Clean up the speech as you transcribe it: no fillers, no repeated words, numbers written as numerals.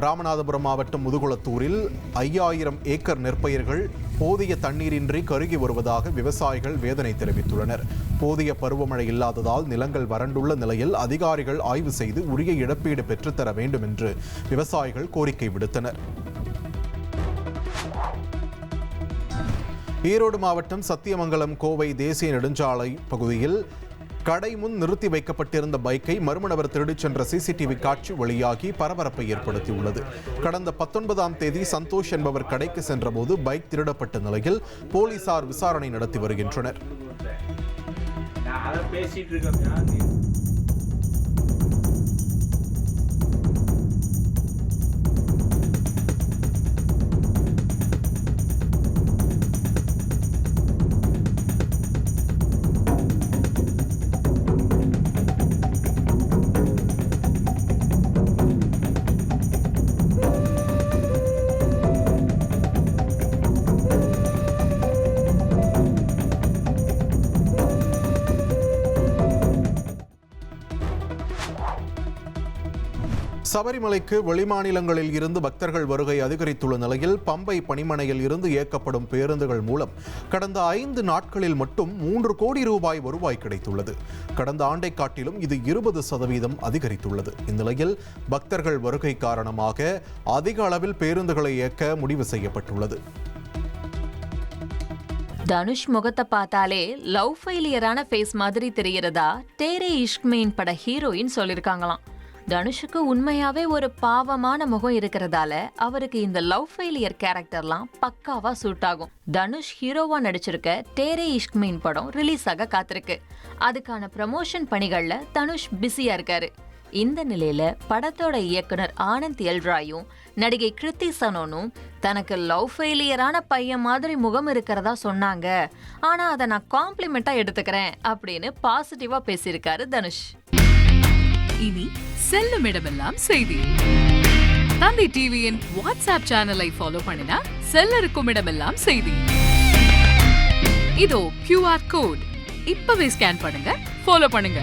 ராமநாதபுரம் மாவட்டம் முதுகுளத்தூரில் 5000 ஏக்கர் நெற்பயிர்கள் போதிய தண்ணீரின்றி கருகி வருவதாக விவசாயிகள் வேதனை தெரிவித்துள்ளனர். போதிய பருவமழை இல்லாததால் நிலங்கள் வறண்டுள்ள நிலையில் அதிகாரிகள் ஆய்வு செய்து உரிய இழப்பீடு பெற்றுத்தர வேண்டும் என்று விவசாயிகள் கோரிக்கை விடுத்தனர். ஈரோடு மாவட்டம் சத்தியமங்கலம் கோவை தேசிய நெடுஞ்சாலை பகுதியில் கடை முன் நிறுத்தி வைக்கப்பட்டிருந்த பைக்கை மர்ம நபர் திருடிச் சென்ற சிசிடிவி காட்சி வெளியாகி பரபரப்பை ஏற்படுத்தியுள்ளது. கடந்த 19ஆம் தேதி சந்தோஷ் என்பவர் கடைக்கு சென்றபோது பைக் திருடப்பட்ட நிலையில் போலீசார் விசாரணை நடத்தி வருகின்றனர். சபரிமலைக்கு வெளிமாநிலங்களில் இருந்து பக்தர்கள் வருகை அதிகரித்துள்ள நிலையில் பம்பை பணிமனையில் இருந்து இயக்கப்படும் பேருந்துகள் மூலம் கடந்த 5 நாட்களில் மட்டும் 3 கோடி ரூபாய் வருவாய் கிடைத்துள்ளது. கடந்த ஆண்டை காட்டிலும் இது 20% அதிகரித்துள்ளது. இந்நிலையில் பக்தர்கள் வருகை காரணமாக அதிக அளவில் பேருந்துகளை இயக்க முடிவு செய்யப்பட்டுள்ளது. தனுஷ் முகத்தை பார்த்தாலே லவ் ஃபெயிலியரான ஃபேஸ் மாதிரி தெரிகிறதா தேரே இஷ்க் மெயின் பட ஹீரோயின் சொல்லியிருக்காங்களாம். தனுஷுக்கு உண்மையாவே ஒரு பாவமான முகம் இருக்கிறதால அவருக்கு இந்த லவ் ஃபெயிலியர் கேரக்டர்லாம் பக்காவா சூட் ஆகும். தனுஷ் ஹீரோவா நடிச்சிருக்க தேரே இஷ்க் மெயின் படம் ரிலீஸ் ஆக காத்திருக்கு. அதுக்கான ப்ரமோஷன் பணிகள்ல தனுஷ் பிஸியா இருக்காரு. இந்த நிலையில படத்தோட இயக்குனர் ஆனந்த் எல்ராயும் நடிகை கிருத்தி சனோனும் தனக்கு லவ் ஃபெயிலியரான பையன் மாதிரி முகம் இருக்கிறதா சொன்னாங்க, ஆனா அதை நான் காம்ப்ளிமெண்டா எடுத்துக்கிறேன் அப்படின்னு பாசிட்டிவா பேசியிருக்காரு தனுஷ். இனி செல்லும் இடமெல்லாம் செய்தி. தந்தி டிவியின் வாட்ஸ்அப் சேனலை ஃபாலோ பண்ணினா செல்ல இருக்கும் இடமெல்லாம் செய்தி. இதோ QR கோட் இப்பவே ஸ்கேன் பண்ணுங்க, ஃபாலோ பண்ணுங்க.